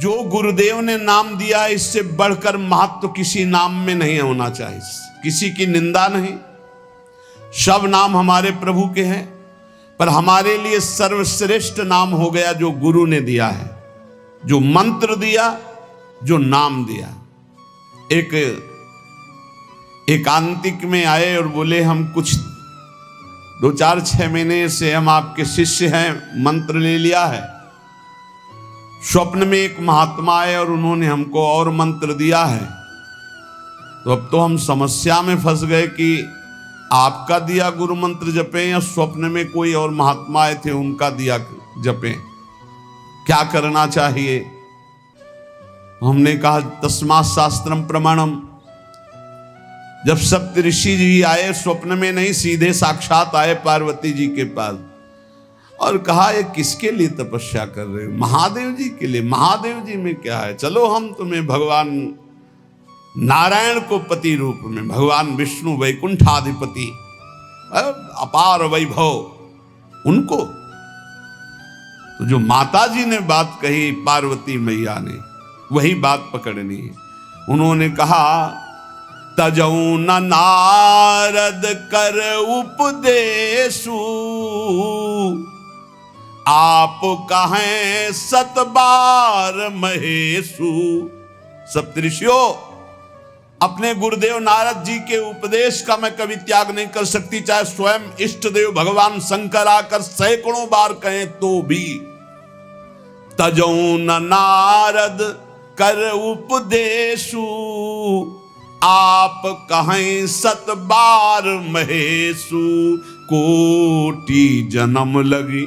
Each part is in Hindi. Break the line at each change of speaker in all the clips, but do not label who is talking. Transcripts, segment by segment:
जो गुरुदेव ने नाम दिया, इससे बढ़कर महत्व किसी नाम में नहीं होना चाहिए। किसी की निंदा नहीं, सब नाम हमारे प्रभु के हैं, पर हमारे लिए सर्वश्रेष्ठ नाम हो गया जो गुरु ने दिया है, जो मंत्र दिया, जो नाम दिया। एक एकांतिक में आए और बोले, हम कुछ 2-4-6 महीने से हम आपके शिष्य हैं, मंत्र ले लिया है। स्वप्न में एक महात्मा आए और उन्होंने हमको और मंत्र दिया है, तो अब तो हम समस्या में फंस गए कि आपका दिया गुरु मंत्र जपें या स्वप्न में कोई और महात्मा आए थे उनका दिया जपें, क्या करना चाहिए। हमने कहा तस्मात् शास्त्रम प्रमाणम। जब सप्तऋषि जी आए, स्वप्न में नहीं, सीधे साक्षात आए पार्वती जी के पास और कहा, ये किसके लिए तपस्या कर रहे हो? महादेव जी के लिए। महादेव जी में क्या है, चलो हम तुम्हें भगवान नारायण को पति रूप में, भगवान विष्णु वैकुंठाधिपति, अपार वैभव, उनको। तो जो माता जी ने बात कही पार्वती मैया ने, वही बात पकड़नी है। उन्होंने कहा, तजऊ न नारद कर उपदेशु, आप कहें 7 बार महेशु। सप्तऋषियों, अपने गुरुदेव नारद जी के उपदेश का मैं कभी त्याग नहीं कर सकती, चाहे स्वयं इष्ट देव भगवान शंकर आकर सैकड़ों बार कहें तो भी। तजऊ न नारद कर उपदेशु, आप कहें 7 बार महेशु। कोटि जन्म लगी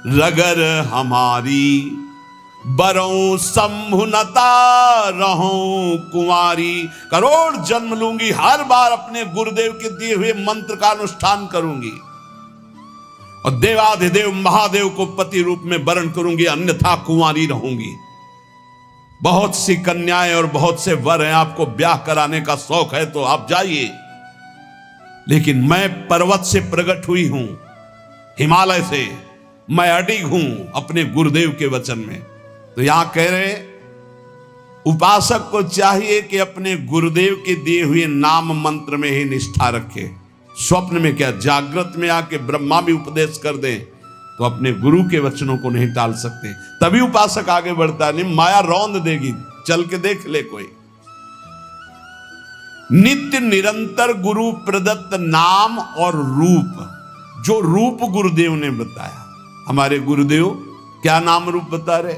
रगर हमारी, बरों संभुनता रहूं कुंवारी। करोड़ जन्म लूंगी, हर बार अपने गुरुदेव के दिए हुए मंत्र का अनुष्ठान करूंगी और देवाधिदेव महादेव को पति रूप में वरण करूंगी, अन्यथा कुंवारी रहूंगी। बहुत सी कन्याएं और बहुत से वर हैं, आपको ब्याह कराने का शौक है तो आप जाइए, लेकिन मैं पर्वत से प्रकट हुई हूं, हिमालय से, मैं अडिग हूं अपने गुरुदेव के वचन में। तो यहां कह रहे, उपासक को चाहिए कि अपने गुरुदेव के दिए हुए नाम मंत्र में ही निष्ठा रखे। स्वप्न में क्या, जागृत में आके ब्रह्मा भी उपदेश कर दें तो अपने गुरु के वचनों को नहीं टाल सकते, तभी उपासक आगे बढ़ता। नहीं, माया रौंद देगी, चल के देख ले कोई। नित्य निरंतर गुरु प्रदत्त नाम और रूप, जो रूप गुरुदेव ने बताया। हमारे गुरुदेव क्या नाम रूप बता रहे?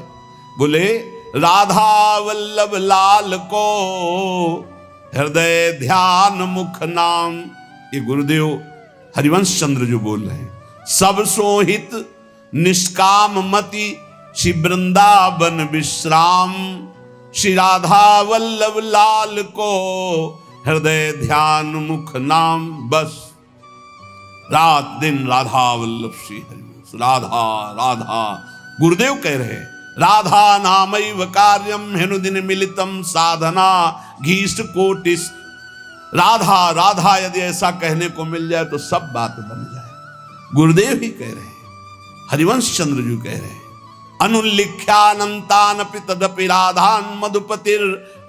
बोले, राधा वल्लभ लाल को हृदय ध्यान मुख नाम। ये गुरुदेव हरिवंश चंद्र जो बोल रहे हैं, सब सोहित निष्काम मति, श्री वृंदावन विश्राम। श्री राधा वल्लभ लाल को हृदय ध्यान मुख नाम। बस रात दिन राधा वल्लभ श्री हरिवंश, राधा राधा। गुरुदेव कह रहे हैं, राधा नामैव कार्यम हेनुदिन मिलितम साधना घीष्ट कोटिस। राधा राधा यदि ऐसा कहने को मिल जाए तो सब बात बन जाए। गुरुदेव ही कह रहे हैं, हरिवंश चंद्र जी कह रहे हैं, अनुल्लिख्यानंतानपि तदपि राधान मधुपतिर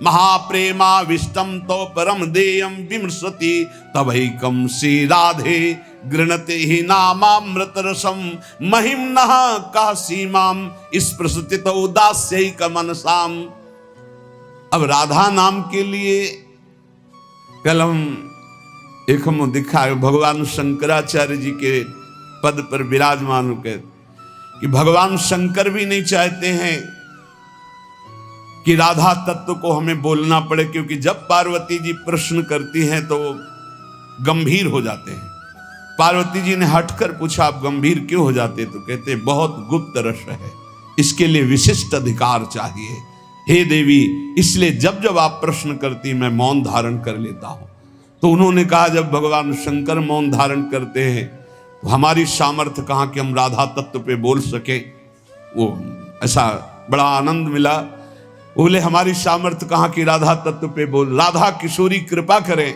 महाप्रेमा विष्टम तो परम देयम विमृशति। तवैकम श्री राधे गृणते ही नामामृत रसम महिम्नः कह सीमाम स्पृशति उदास्यैक मनसाम। अब राधा नाम के लिए कल हम दिखा, भगवान शंकराचार्य जी के पद पर विराजमान होकर कि भगवान शंकर भी नहीं चाहते हैं कि राधा तत्व को हमें बोलना पड़े, क्योंकि जब पार्वती जी प्रश्न करती हैं तो वो गंभीर हो जाते हैं। पार्वती जी ने हटकर पूछा, आप गंभीर क्यों हो जाते? तो कहते, बहुत गुप्त रस है, इसके लिए विशिष्ट अधिकार चाहिए। हे देवी, इसलिए जब जब आप प्रश्न करती मैं मौन धारण कर लेता हूं। तो उन्होंने कहा, जब भगवान शंकर मौन धारण करते हैं तो हमारी सामर्थ्य कहाँ कि हम राधा तत्व पे बोल सके। वो ऐसा बड़ा आनंद मिला। बोले, हमारी सामर्थ्य कहाँ कि राधा तत्व पे बोल, राधा किशोरी कृपा करें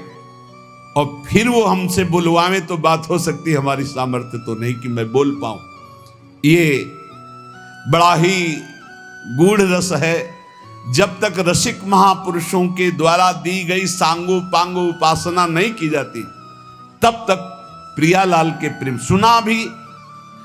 और फिर वो हमसे बुलवाएं तो बात हो सकती है, हमारी सामर्थ्य तो नहीं कि मैं बोल पाऊं। ये बड़ा ही गूढ़ रस है। जब तक रसिक महापुरुषों के द्वारा दी गई सांगो पांगो उपासना नहीं की जाती, तब तक प्रियालाल के प्रेम सुना भी।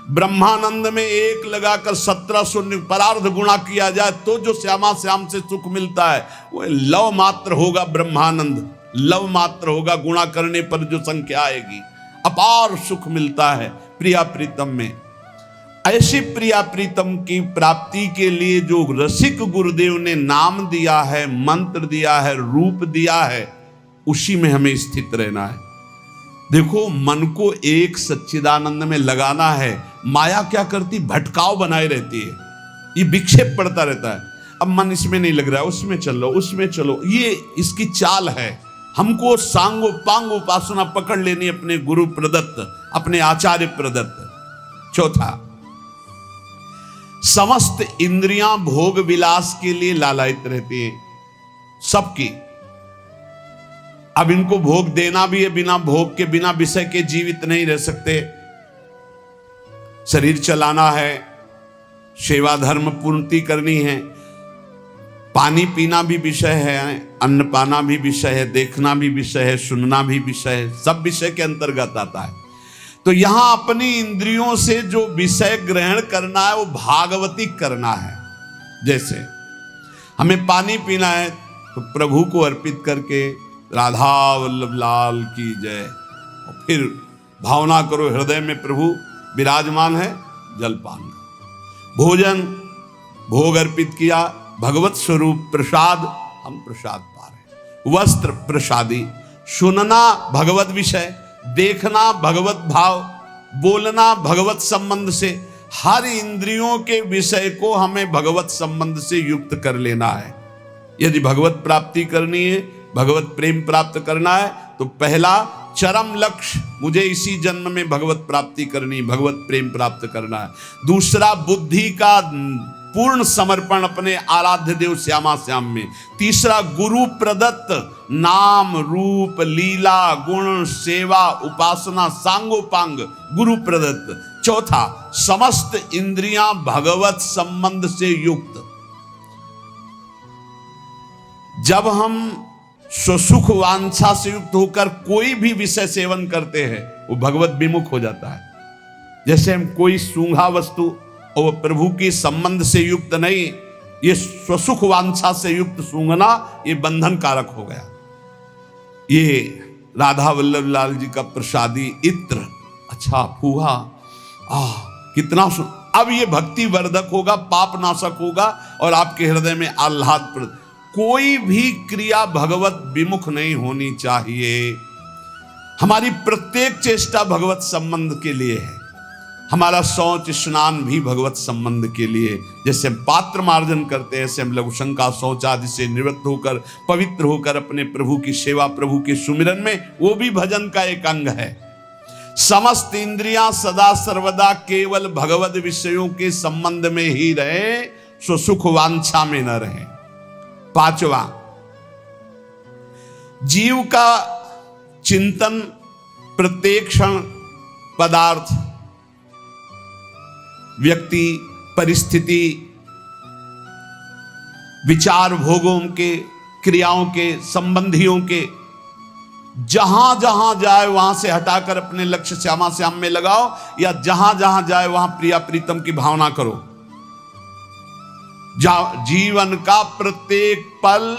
ब्रह्मानंद में एक लगाकर 1700 परार्ध गुणा किया जाए तो जो श्यामा श्याम से सुख मिलता है वो लव मात्र होगा। ब्रह्मानंद लव मात्र होगा, गुणा करने पर जो संख्या आएगी, अपार सुख मिलता है प्रिया प्रीतम में। ऐसी प्रिया प्रीतम की प्राप्ति के लिए जो रसिक गुरुदेव ने नाम दिया है, मंत्र दिया है, रूप दिया है, उसी में हमें स्थित रहना है। देखो, मन को एक सच्चिदानंद में लगाना है। माया क्या करती, भटकाव बनाए रहती है, ये विक्षेप पड़ता रहता है। अब मन इसमें नहीं लग रहा है, उसमें चलो, उसमें चलो, ये इसकी चाल है। हमको सांगो पांगो उपासना पकड़ लेनी अपने गुरु प्रदत्त, अपने आचार्य प्रदत्त। चौथा, समस्त इंद्रियां भोग विलास के लिए लालायित रहती हैं, सबकी। अब इनको भोग देना भी है, बिना भोग के, बिना विषय के जीवित नहीं रह सकते। शरीर चलाना है, सेवा धर्म पूर्ति करनी है, पानी पीना भी विषय है, अन्न पाना भी विषय है, देखना भी विषय है, सुनना भी विषय है, सब विषय के अंतर्गत आता है। तो यहां अपनी इंद्रियों से जो विषय ग्रहण करना है वो भागवती करना है। जैसे हमें पानी पीना है तो प्रभु को अर्पित करके राधा वल्लभ लाल की जय, और फिर भावना करो हृदय में प्रभु विराजमान है, जलपान करो। भोजन भोग अर्पित किया, भगवत स्वरूप प्रसाद, हम प्रसाद पा रहे। वस्त्र प्रसादी, सुनना भगवत विषय, देखना भगवत भाव, बोलना भगवत संबंध से, हर इंद्रियों के विषय को हमें भगवत संबंध से युक्त कर लेना है। यदि भगवत प्राप्ति करनी है, भगवत प्रेम प्राप्त करना है, तो पहला चरम लक्ष्य, मुझे इसी जन्म में भगवत प्राप्ति करनी, भगवत प्रेम प्राप्त करना है। दूसरा, बुद्धि का पूर्ण समर्पण अपने आराध्य देव श्यामा श्याम में। तीसरा, गुरु प्रदत्त नाम रूप लीला गुण सेवा उपासना सांगोपांग गुरु प्रदत्त। चौथा, समस्त इंद्रियां भगवत संबंध से युक्त। जब हम स्वसुख वांछा से युक्त होकर कोई भी विषय सेवन करते हैं, वो भगवत विमुख हो जाता है। जैसे हम कोई सूंघा वस्तु और प्रभु के संबंध से युक्त नहीं, ये स्वसुख वांछा से युक्त सूंघना, ये बंधन कारक हो गया। ये राधा वल्लभ लाल जी का प्रसादी इत्र, अच्छा फूहा, कितना अब ये भक्ति वर्धक होगा, पाप नाशक होगा और आपके हृदय में आह्लाद। कोई भी क्रिया भगवत विमुख नहीं होनी चाहिए। हमारी प्रत्येक चेष्टा भगवत संबंध के लिए है। हमारा शौच स्नान भी भगवत संबंध के लिए। जैसे हम पात्र मार्जन करते हैं, ऐसे हम लघु शंका शौच आदि से निवृत्त होकर पवित्र होकर अपने प्रभु की सेवा, प्रभु के सुमिरन में, वो भी भजन का एक अंग है। समस्त इंद्रियां सदा सर्वदा केवल भगवत विषयों के संबंध में ही रहे, सो सुख वांछा में न रहे। पांचवा, जीव का चिंतन प्रत्येक क्षण पदार्थ, व्यक्ति, परिस्थिति, विचार, भोगों के, क्रियाओं के, संबंधियों के, जहां जहां जाए वहां से हटाकर अपने लक्ष्य श्यामा श्याम में लगाओ, या जहां जहां जाए वहां प्रिया प्रीतम की भावना करो। जीवन का प्रत्येक पल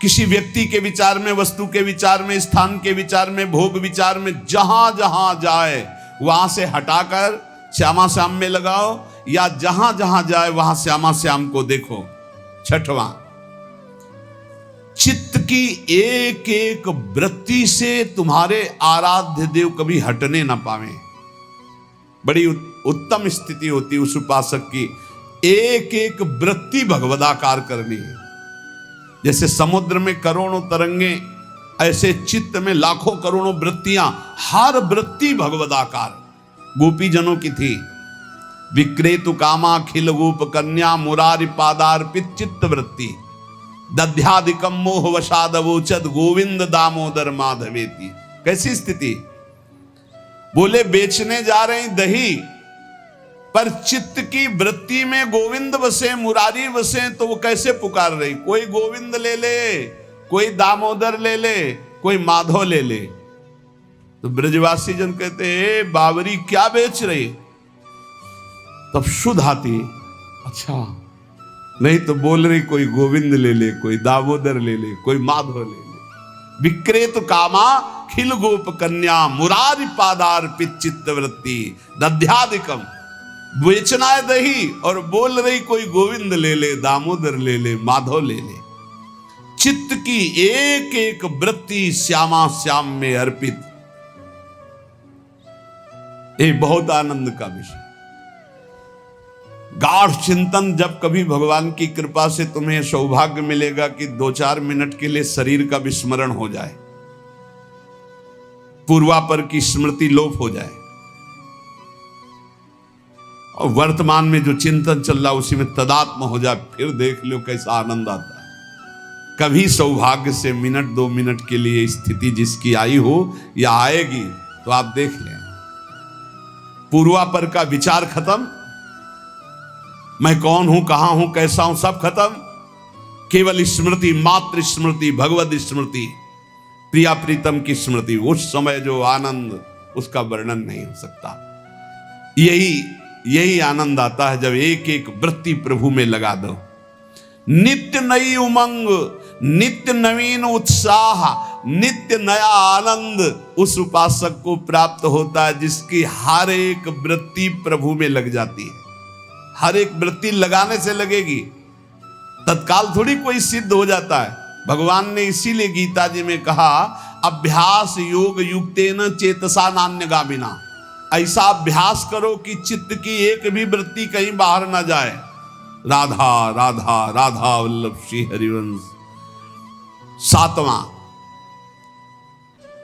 किसी व्यक्ति के विचार में, वस्तु के विचार में, स्थान के विचार में, भोग विचार में, जहां जहां जाए वहां से हटाकर श्यामा श्याम में लगाओ, या जहां जहां जाए वहां श्यामा श्याम को देखो। छठवां, चित्त की एक एक वृत्ति से तुम्हारे आराध्य देव कभी हटने ना पावे। बड़ी उत्तम स्थिति होती उस उपासक की, एक एक वृत्ति भगवदाकार करनी है। जैसे समुद्र में करोड़ों तरंगे, ऐसे चित्त में लाखों करोड़ों वृत्तियां, हर वृत्ति भगवदाकार। गोपी जनों की थी, विक्रेतु कामा खिल गोप कन्या मुरारी पादार्पित चित्त वृत्ति, दध्यादिकम मोह वशादवोचद गोविंद दामोदर माधवेति। कैसी स्थिति, बोले बेचने जा रहे हैं दही, पर चित्त की वृत्ति में गोविंद बसे, मुरारी बसे, तो वो कैसे पुकार रही? कोई गोविंद ले ले, कोई दामोदर ले ले, कोई माधव ले ले। तो ब्रजवासी जन कहते हैं बावरी क्या बेच रही? तब शुद्ध आती, अच्छा नहीं तो बोल रही कोई गोविंद ले ले, कोई दामोदर ले ले, कोई माधव ले ले। विक्रेत कामा खिल गोप कन्या मुरारी पादार्पित चित्त वृत्ति दध्यादिकम। बेचना है दही और बोल रही कोई गोविंद ले ले, दामोदर ले ले, माधव ले ले। चित्त की एक एक वृत्ति श्यामा श्याम में अर्पित, ये बहुत आनंद का विषय। गाढ़ चिंतन, जब कभी भगवान की कृपा से तुम्हें सौभाग्य मिलेगा कि 2-4 मिनट के लिए शरीर का विस्मरण हो जाए, पूर्वापर की स्मृति लोप हो जाए और वर्तमान में जो चिंतन चल रहा उसी में तदात्म हो जाए, फिर देख लो कैसा आनंद आता है। कभी सौभाग्य से मिनट 2 मिनट के लिए स्थिति जिसकी आई हो या आएगी तो आप देख लें, पूर्वापर का विचार खत्म, मैं कौन हूं, कहां हूं, कैसा हूं, सब खत्म। केवल स्मृति, मात्र स्मृति, भगवत स्मृति, प्रिया प्रीतम की स्मृति। उस समय जो आनंद उसका वर्णन नहीं हो सकता। यही आनंद आता है जब एक एक वृत्ति प्रभु में लगा दो। नित्य नई उमंग, नित्य नवीन उत्साह, नित्य नया आनंद उस उपासक को प्राप्त होता है जिसकी हर एक वृत्ति प्रभु में लग जाती है। हर एक वृत्ति लगाने से लगेगी, तत्काल थोड़ी कोई सिद्ध हो जाता है। भगवान ने इसीलिए गीता जी में कहा अभ्यास योग युक्तेन चेतसा नान्यगामिना। ऐसा अभ्यास करो कि चित्त की एक भी वृत्ति कहीं बाहर ना जाए। राधा राधा राधा वल्लभ श्री हरिवंश। 7वां,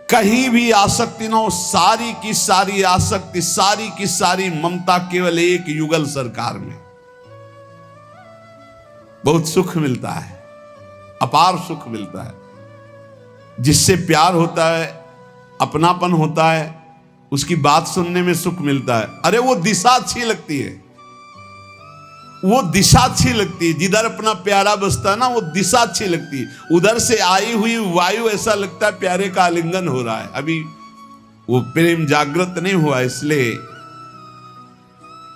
कहीं भी आसक्ति न हो, सारी की सारी आसक्ति, सारी की सारी ममता केवल एक युगल सरकार में। बहुत सुख मिलता है, अपार सुख मिलता है। जिससे प्यार होता है, अपनापन होता है, उसकी बात सुनने में सुख मिलता है। अरे वो दिशा अच्छी लगती है, वो दिशा अच्छी लगती है। जिधर अपना प्यारा बसता है ना, वो दिशा अच्छी लगती है। उधर से आई हुई वायु ऐसा लगता है प्यारे का आलिंगन हो रहा है। अभी वो प्रेम जागृत नहीं हुआ, इसलिए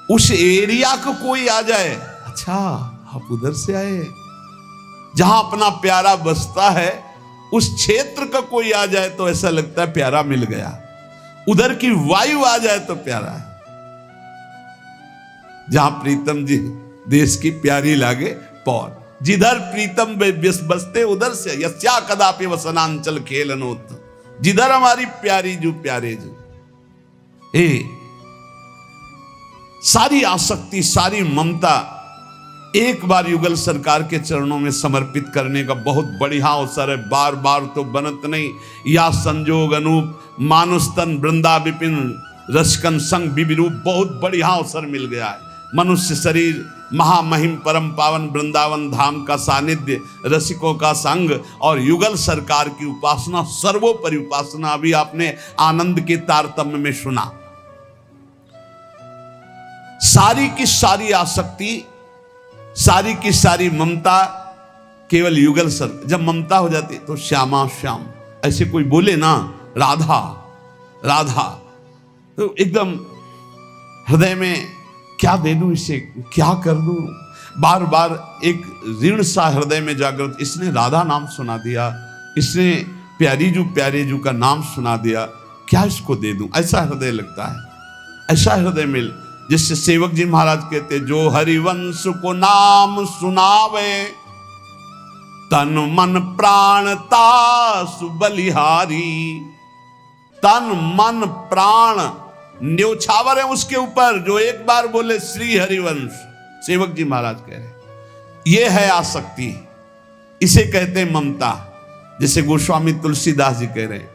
उस एरिया को कोई आ जाए, अच्छा आप उधर से आए, जहां अपना प्यारा बसता है उस क्षेत्र का कोई आ जाए तो ऐसा लगता है प्यारा मिल गया। उधर की वायु आ जाए तो प्यारा है। जहां प्रीतम जी देश की प्यारी लागे पौर, जिधर प्रीतम बसते उधर से यस्या कदापि वसनांचल खेलनोत। जिधर हमारी प्यारी जो प्यारे जो, सारी आसक्ति, सारी ममता एक बार युगल सरकार के चरणों में समर्पित करने का बहुत बढ़िया अवसर है। बार बार तो बनत नहीं। या संजोग अनूप मानुष तन वृंदा विपिन रसकन संग विविरूप, बहुत बढ़िया अवसर मिल गया है। मनुष्य शरीर, महामहिम परम पावन वृंदावन धाम का सानिध्य, रसिकों का संग और युगल सरकार की उपासना, सर्वोपरि उपासना। अभी आपने आनंद के तारतम्य में सुना। सारी की सारी आसक्ति, सारी की सारी ममता केवल युगल सर। जब ममता हो जाती तो श्यामा श्याम, ऐसे कोई बोले ना राधा राधा, तो एकदम हृदय में क्या दे दूं इसे, क्या कर दूं। बार बार एक ऋण सा हृदय में जागृत। इसने राधा नाम सुना दिया, इसने प्यारे जू का नाम सुना दिया, क्या इसको दे दूं, ऐसा हृदय लगता है। ऐसा हृदय मिल, जिससे सेवक जी महाराज कहते, जो हरिवंश को नाम सुनावे तन मन प्राण तासु बलिहारी। तन मन प्राण न्योछावर है उसके ऊपर, जो एक बार बोले श्री हरिवंश। सेवक जी महाराज कह रहे ये है आसक्ति, इसे कहते हैं ममता। जैसे गोस्वामी तुलसीदास जी कह रहे हैं,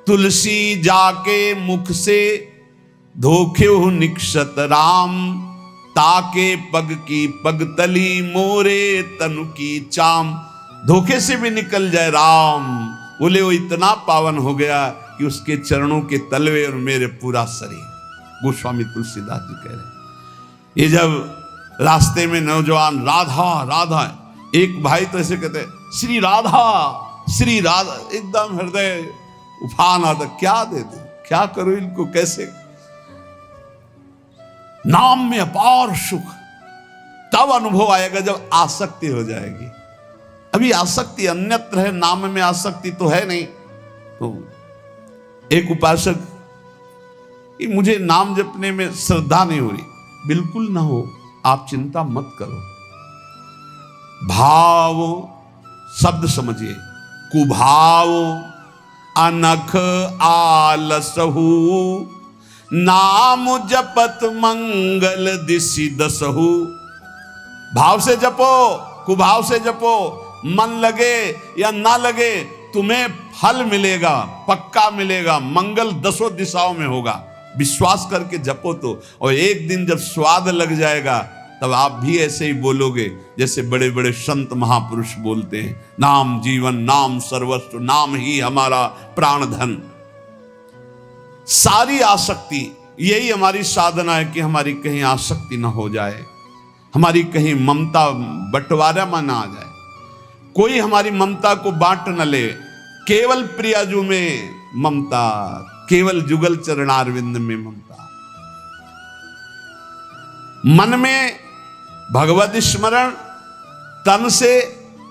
तुलसी जाके मुख से धोखे निक्षत राम, ताके पग की पगतली मोरे तनु की चाम। धोखे से भी निकल जाए राम, बोले वो इतना पावन हो गया कि उसके चरणों के तलवे और मेरे पूरा शरीर। गोस्वामी तुलसीदास जी कह रहे हैं। ये जब रास्ते में नौजवान राधा राधा, एक भाई तो ऐसे कहते श्री राधा श्री राधा, एकदम हृदय उफान आता, क्या दे दूं, क्या करूं इनको, कैसे। नाम में अपार सुख तब अनुभव आएगा जब आसक्ति हो जाएगी। अभी आसक्ति अन्यत्र है, नाम में आसक्ति तो है नहीं। तो एक उपासक कि मुझे नाम जपने में श्रद्धा नहीं हो रही, बिल्कुल ना हो, आप चिंता मत करो। भाव शब्द समझिए, कुभाव अनख आलसहु, नाम जपत मंगल दिशि दसहु। भाव से जपो, कुभाव से जपो, मन लगे या ना लगे तुम्हें फल मिलेगा, पक्का मिलेगा, मंगल दसों दिशाओं में होगा। विश्वास करके जपो तो, और एक दिन जब स्वाद लग जाएगा तब आप भी ऐसे ही बोलोगे जैसे बड़े बड़े संत महापुरुष बोलते हैं, नाम जीवन, नाम सर्वस्व, नाम ही हमारा प्राण धन। सारी आसक्ति, यही हमारी साधना है कि हमारी कहीं आसक्ति ना हो जाए, हमारी कहीं ममता बंटवारा में ना आ जाए, कोई हमारी ममता को बांट न ले। केवल प्रियाजू में ममता, केवल जुगल चरणारविंद में ममता। मन में भगवत स्मरण, तन से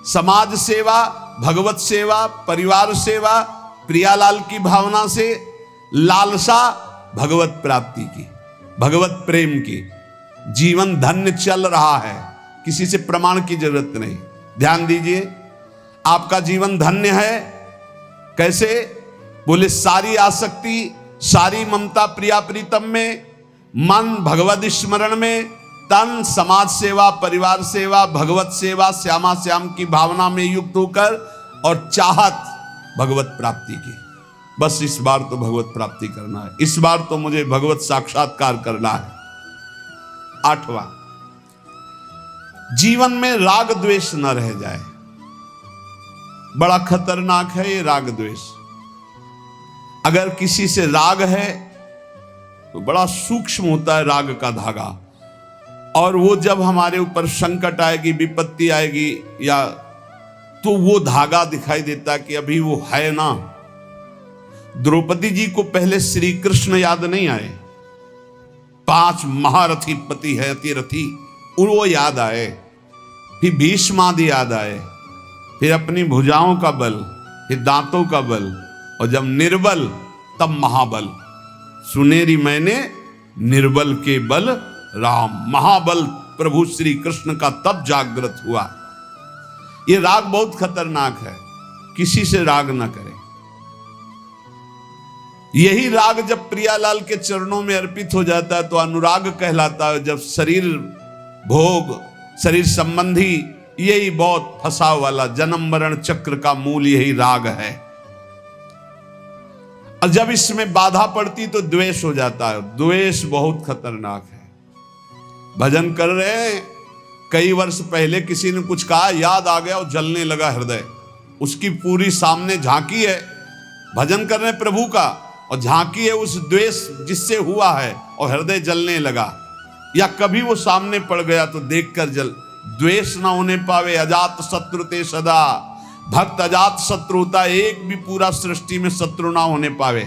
समाज सेवा, भगवत सेवा, परिवार सेवा, प्रियालाल की भावना से लालसा भगवत प्राप्ति की, भगवत प्रेम की। जीवन धन्य चल रहा है, किसी से प्रमाण की जरूरत नहीं। ध्यान दीजिए, आपका जीवन धन्य है। कैसे? बोले सारी आसक्ति, सारी ममता प्रिया प्रीतम में, मन भगवत स्मरण में, तन समाज सेवा, परिवार सेवा, भगवत सेवा, श्यामा श्याम की भावना में युक्त होकर, और चाहत भगवत प्राप्ति की। बस इस बार तो भगवत प्राप्ति करना है, इस बार तो मुझे भगवत साक्षात्कार करना है। 8वां, जीवन में राग द्वेष न रह जाए। बड़ा खतरनाक है ये राग द्वेष। अगर किसी से राग है तो बड़ा सूक्ष्म होता है राग का धागा, और वो जब हमारे ऊपर संकट आएगी, विपत्ति आएगी, या तो वो धागा दिखाई देता कि अभी वो है ना। द्रौपदी जी को पहले श्री कृष्ण याद नहीं आए, 5 महारथी पति है अतिरथी, वो याद आए, फिर भीष्मादि याद आए, फिर अपनी भुजाओं का बल, फिर दांतों का बल, और जब निर्बल तब महाबल। सुनेरी मैंने निर्बल के बल राम, महाबल प्रभु श्री कृष्ण का तब जागृत हुआ। ये राग बहुत खतरनाक है, किसी से राग ना करें। यही राग जब प्रियालाल के चरणों में अर्पित हो जाता है तो अनुराग कहलाता है। जब शरीर भोग, शरीर संबंधी, यही बहुत फंसाव वाला जन्म मरण चक्र का मूल यही राग है। और जब इसमें बाधा पड़ती तो द्वेष हो जाता है। द्वेष बहुत खतरनाक है। भजन कर रहे हैं, कई वर्ष पहले किसी ने कुछ कहा, याद आ गया और जलने लगा हृदय। उसकी पूरी सामने झांकी है, भजन कर रहे हैं प्रभु का, और झांकी है उस द्वेष जिससे हुआ है, और हृदय जलने लगा। या कभी वो सामने पड़ गया तो देखकर जल। द्वेष ना होने पावे, अजात शत्रु ते सदा। भक्त अजात शत्रु होता, एक भी पूरा सृष्टि में शत्रु ना होने पावे।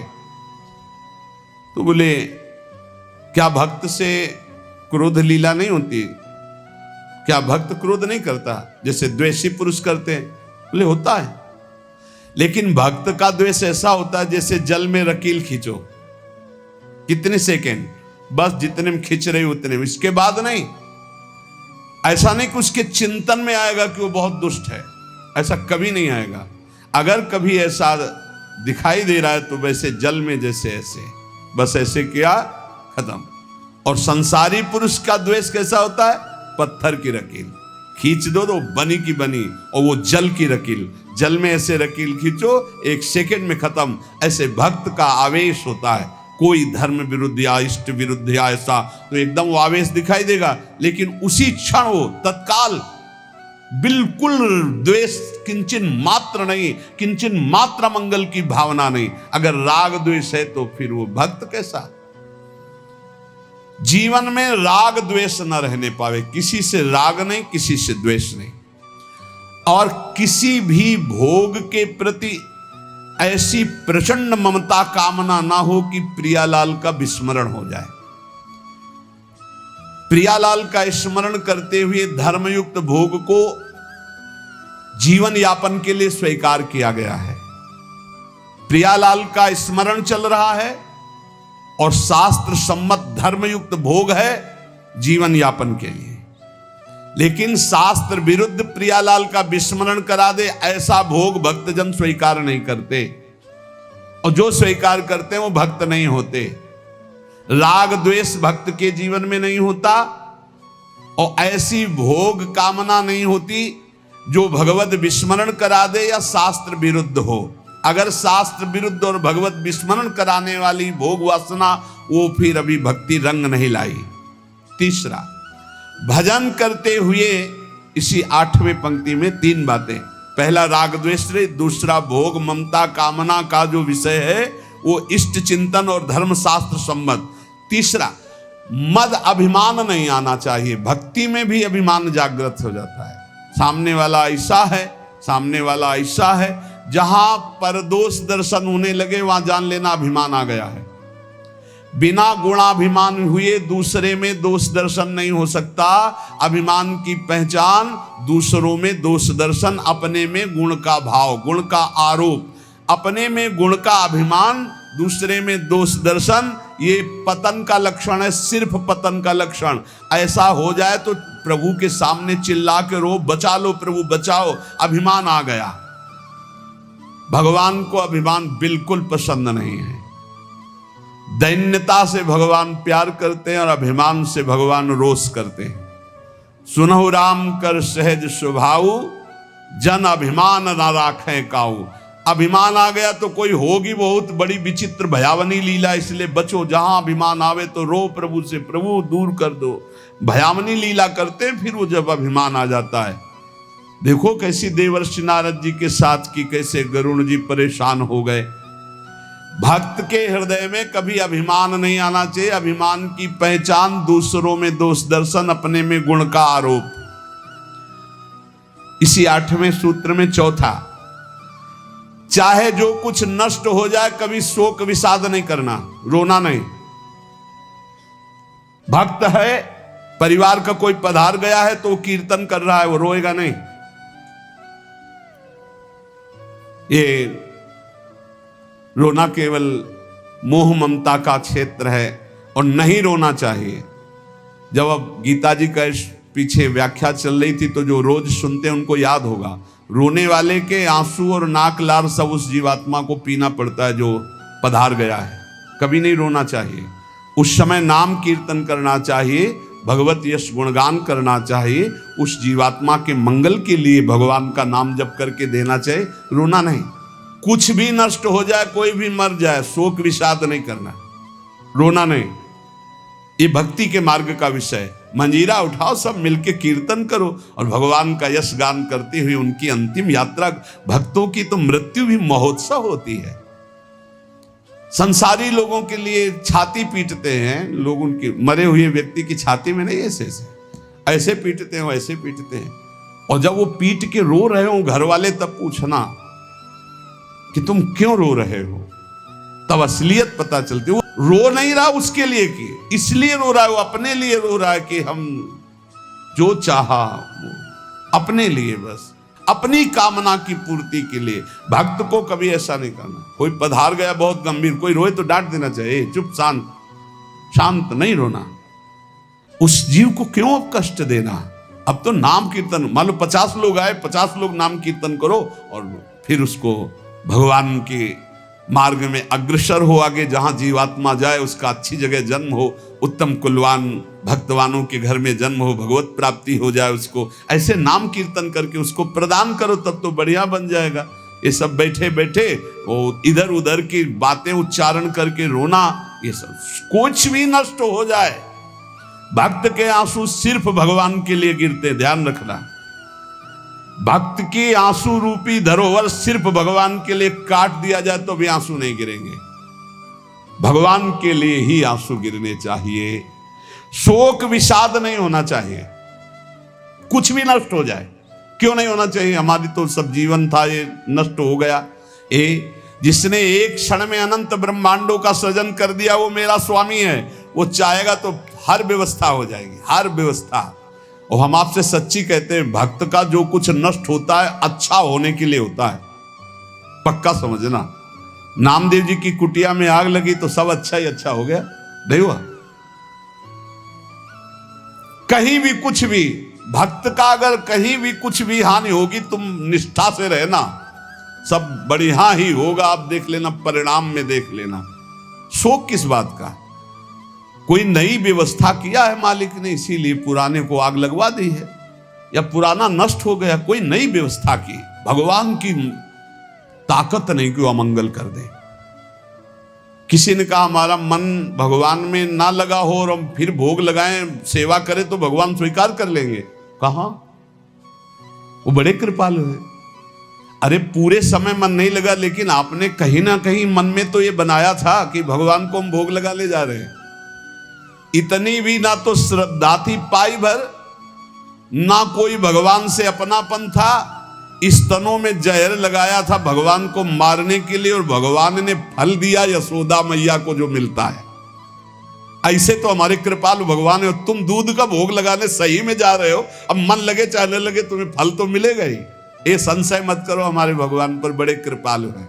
तो बोले क्या भक्त से क्रोध लीला नहीं होती? क्या भक्त क्रोध नहीं करता जैसे द्वेषी पुरुष करते हैं? बोले होता है, लेकिन भक्त का द्वेष ऐसा होता है जैसे जल में रकील खींचो, कितने सेकेंड, बस जितने में खींच रही उतने में, इसके बाद नहीं। ऐसा नहीं कि उसके चिंतन में आएगा कि वो बहुत दुष्ट है, ऐसा कभी नहीं आएगा। अगर कभी ऐसा दिखाई दे रहा है तो वैसे जल में जैसे ऐसे, बस ऐसे किया, खत्म। और संसारी पुरुष का द्वेष कैसा होता है? पत्थर की रकील खींच दो तो बनी की बनी, और वो जल की रकील, जल में ऐसे रकील खींचो, 1 सेकेंड में खत्म। ऐसे भक्त का आवेश होता है। कोई धर्म विरुद्ध या इष्ट विरुद्ध या ऐसा, तो एकदम वो आवेश दिखाई देगा, लेकिन उसी क्षण वो तत्काल बिल्कुल द्वेष किंचन मात्र नहीं, किंचन मात्र मंगल की भावना नहीं। अगर राग द्वेष है तो फिर वो भक्त कैसा? जीवन में राग द्वेष न रहने पावे, किसी से राग नहीं, किसी से द्वेष नहीं, और किसी भी भोग के प्रति ऐसी प्रचंड ममता कामना ना हो कि प्रियालाल का विस्मरण हो जाए। प्रियालाल का स्मरण करते हुए धर्मयुक्त भोग को जीवन यापन के लिए स्वीकार किया गया है। प्रियालाल का स्मरण चल रहा है और शास्त्र सम्मत धर्मयुक्त भोग है जीवन यापन के लिए, लेकिन शास्त्र विरुद्ध प्रियालाल का विस्मरण करा दे ऐसा भोग भक्तजन स्वीकार नहीं करते, और जो स्वीकार करते हैं वो भक्त नहीं होते। राग द्वेष भक्त के जीवन में नहीं होता, और ऐसी भोग कामना नहीं होती जो भगवत विस्मरण करा दे या शास्त्र विरुद्ध हो। अगर शास्त्र विरुद्ध और भगवत विस्मरण कराने वाली भोग वासना, वो फिर अभी भक्ति रंग नहीं लाई। तीसरा, भजन करते हुए इसी 8वें पंक्ति में 3 बातें। पहला राग द्वेष, दूसरा भोग ममता कामना का जो विषय है वो इष्ट चिंतन और धर्म शास्त्र सम्मत। तीसरा, मद अभिमान नहीं आना चाहिए। भक्ति में भी अभिमान जागृत हो जाता है, सामने वाला ऐसा है, सामने वाला ऐसा है, जहां पर दोष दर्शन होने लगे वहां जान लेना अभिमान आ गया है। बिना गुणाभिमान हुए दूसरे में दोष दर्शन नहीं हो सकता। अभिमान की पहचान दूसरों में दोष दर्शन, अपने में गुण का भाव, गुण का आरोप, अपने में गुण का अभिमान, दूसरे में दोष दर्शन, ये पतन का लक्षण है, सिर्फ पतन का लक्षण। ऐसा हो जाए तो प्रभु के सामने चिल्ला के रो, बचा लो प्रभु बचाओ, अभिमान आ गया। भगवान को अभिमान बिल्कुल पसंद नहीं है। दैन्यता से भगवान प्यार करते हैं और अभिमान से भगवान रोष करते हैं। सुनहु राम कर सहज स्वभाव, जन अभिमान ना राखें काऊ। अभिमान आ गया तो कोई होगी बहुत बड़ी विचित्र भयावनी लीला, इसलिए बचो। जहां अभिमान आवे तो रो प्रभु से, प्रभु दूर कर दो। भयावनी लीला करते हैं फिर वो जब अभिमान आ जाता है। देखो कैसी देवर्षि नारद जी के साथ की, कैसे गरुण जी परेशान हो गए। भक्त के हृदय में कभी अभिमान नहीं आना चाहिए। अभिमान की पहचान दूसरों में दोष दर्शन, अपने में गुण का आरोप। इसी 8वें सूत्र में चौथा, चाहे जो कुछ नष्ट हो जाए कभी शोक विषाद नहीं करना, रोना नहीं। भक्त है, परिवार का कोई पधार गया है तो कीर्तन कर रहा है, वो रोएगा नहीं। ये रोना केवल मोह ममता का क्षेत्र है और नहीं रोना चाहिए। जब अब गीता जी का पीछे व्याख्या चल रही थी तो जो रोज सुनते हैं उनको याद होगा, रोने वाले के आंसू और नाक लार सब उस जीवात्मा को पीना पड़ता है जो पधार गया है। कभी नहीं रोना चाहिए। उस समय नाम कीर्तन करना चाहिए, भगवत यश गुणगान करना चाहिए, उस जीवात्मा के मंगल के लिए भगवान का नाम जप करके देना चाहिए, रोना नहीं। कुछ भी नष्ट हो जाए, कोई भी मर जाए, शोक विषाद नहीं करना, रोना नहीं। ये भक्ति के मार्ग का विषय है। मंजीरा उठाओ, सब मिलके कीर्तन करो और भगवान का यश गान करते हुए उनकी अंतिम यात्रा। भक्तों की तो मृत्यु भी महोत्सव होती है। संसारी लोगों के लिए छाती पीटते हैं लोग, उनकी मरे हुए व्यक्ति की छाती में नहीं, ऐसे पीटते हैं, वैसे पीटते हैं। और जब वो पीट के रो रहे हो घर वाले, तब पूछना कि तुम क्यों रो रहे हो, तब असलियत पता चलती है। वो रो नहीं रहा उसके लिए कि इसलिए रो रहा है, वो अपने लिए रो रहा है कि हम जो चाहा अपने लिए, बस अपनी कामना की पूर्ति के लिए। भक्त को कभी ऐसा नहीं करना। कोई पधार गया बहुत गंभीर, कोई रोए तो डांट देना चाहिए, चुप शांत नहीं रोना। उस जीव को क्यों अब कष्ट देना। अब तो नाम कीर्तन, मान लो 50 लोग आए, 50 लोग नाम कीर्तन करो और फिर उसको भगवान के मार्ग में अग्रसर हो आगे, जहां जीवात्मा जाए उसका अच्छी जगह जन्म हो, उत्तम कुलवान भक्तवानों के घर में जन्म हो, भगवत प्राप्ति हो जाए उसको। ऐसे नाम कीर्तन करके उसको प्रदान करो, तब तो बढ़िया बन जाएगा। ये सब बैठे बैठे वो इधर उधर की बातें उच्चारण करके रोना, ये सब कुछ भी नष्ट हो जाए। भक्त के आंसू सिर्फ भगवान के लिए गिरते, ध्यान रखना। भक्त की आंसू रूपी धरोहर सिर्फ भगवान के लिए काट दिया जाए तो भी आंसू नहीं गिरेंगे। भगवान के लिए ही आंसू गिरने चाहिए। शोक विषाद नहीं होना चाहिए, कुछ भी नष्ट हो जाए, क्यों नहीं होना चाहिए? हमारी तो सब जीवन था, ये नष्ट हो गया। जिसने एक क्षण में अनंत ब्रह्मांडों का सृजन कर दिया वो मेरा स्वामी है। वो चाहेगा तो हर व्यवस्था हो जाएगी, हर व्यवस्था। और हम आपसे सच्ची कहते हैं, भक्त का जो कुछ नष्ट होता है अच्छा होने के लिए होता है, पक्का समझना। नामदेव जी की कुटिया में आग लगी तो सब अच्छा ही अच्छा हो गया? नहीं हुआ। कहीं भी कुछ भी, भक्त का अगर कहीं भी कुछ भी हानि होगी, तुम निष्ठा से रहना, सब बढ़िया ही होगा। आप देख लेना, परिणाम में देख लेना। शोक किस बात का? कोई नई व्यवस्था किया है मालिक ने, इसीलिए पुराने को आग लगवा दी है, या पुराना नष्ट हो गया, कोई नई व्यवस्था की। भगवान की ताकत नहीं कि वो अमंगल कर दे। किसी ने कहा हमारा मन भगवान में ना लगा हो और हम फिर भोग लगाएं, सेवा करें तो भगवान स्वीकार कर लेंगे? कहां? वो बड़े कृपालु है। अरे पूरे समय मन नहीं लगा, लेकिन आपने कहीं ना कहीं मन में तो ये बनाया था कि भगवान को हम भोग लगा ले जा रहे हैं। इतनी भी ना तो श्रद्धा थी पाई भर, ना कोई भगवान से अपनापन था। स्तनों में जहर लगाया था भगवान को मारने के लिए, और भगवान ने फल दिया यशोदा मैया को जो मिलता है। ऐसे तो हमारे कृपालु भगवान है। तुम दूध का भोग लगाने सही में जा रहे हो, अब मन लगे चाहने लगे तुम्हें फल तो मिलेगा ही। ये संशय मत करो, हमारे भगवान पर बड़े कृपालु हैं।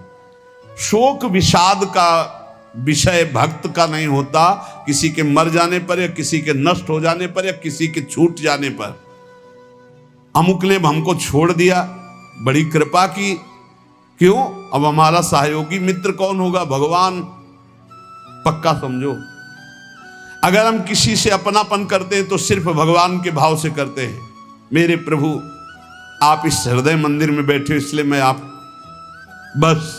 शोक विषाद का विषय भक्त का नहीं होता। किसी के मर जाने पर, या किसी के नष्ट हो जाने पर, या किसी के छूट जाने पर। अमुक ने हमको छोड़ दिया, बड़ी कृपा की, क्यों? अब हमारा सहयोगी मित्र कौन होगा? भगवान। पक्का समझो, अगर हम किसी से अपनापन करते हैं तो सिर्फ भगवान के भाव से करते हैं। मेरे प्रभु आप इस हृदय मंदिर में बैठे, इसलिए मैं आप, बस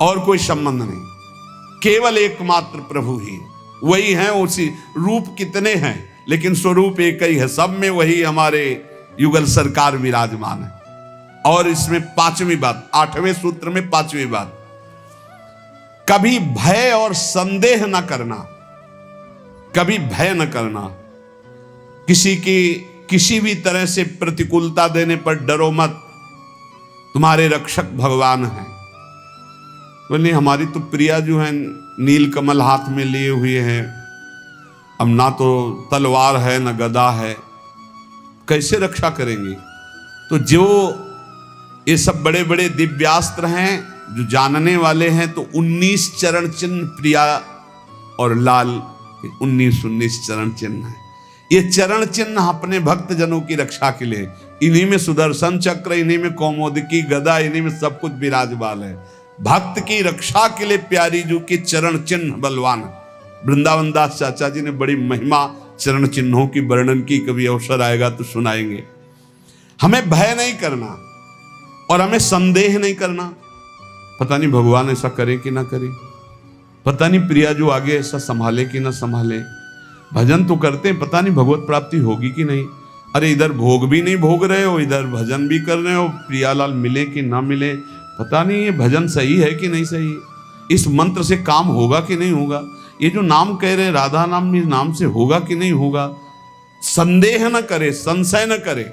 और कोई संबंध नहीं, केवल एकमात्र प्रभु ही, वही हैं। उसी रूप कितने हैं, लेकिन स्वरूप एक ही है। सब में वही हमारे युगल सरकार विराजमान है। और इसमें पांचवी बात, 8वें सूत्र में 5वीं बात, कभी भय और संदेह न करना। कभी भय न करना, किसी की किसी भी तरह से प्रतिकूलता देने पर डरो मत, तुम्हारे रक्षक भगवान हैं। बोले हमारी तो प्रिया जो है नील कमल हाथ में लिए हुए हैं, अब ना तो तलवार है ना गदा है, कैसे रक्षा करेंगी? तो जो ये सब बड़े बड़े दिव्यास्त्र हैं, जो जानने वाले हैं, तो 19 चरण चिन्ह प्रिया और लाल 19 चरण चिन्ह है। ये चरण चिन्ह अपने भक्त जनों की रक्षा के लिए, इन्हीं में सुदर्शन चक्र, इन्हीं में कौमोदकी गदा, इन्हीं में सब कुछ विराजमान है। भक्त की रक्षा के लिए प्यारी जो की चरण चिन्ह बलवान। वृंदावन दास चाचा जी ने बड़ी महिमा चरण चिन्हों की वर्णन की, कभी अवसर आएगा तो सुनाएंगे। हमें भय नहीं करना और हमें संदेह नहीं करना, पता नहीं भगवान ऐसा करे कि ना करे, पता नहीं प्रिया जो आगे ऐसा संभाले कि ना संभाले। भजन तो करते हैं, पता नहीं भगवत प्राप्ति होगी कि नहीं। अरे इधर भोग भी नहीं भोग रहे हो, इधर भजन भी कर रहे हो, प्रियालाल मिले कि ना मिले, पता नहीं ये भजन सही है कि नहीं सही, इस मंत्र से काम होगा कि नहीं होगा, ये जो नाम कह रहे राधा नाम, नाम से होगा कि नहीं होगा। संदेह न करे, संशय न करे।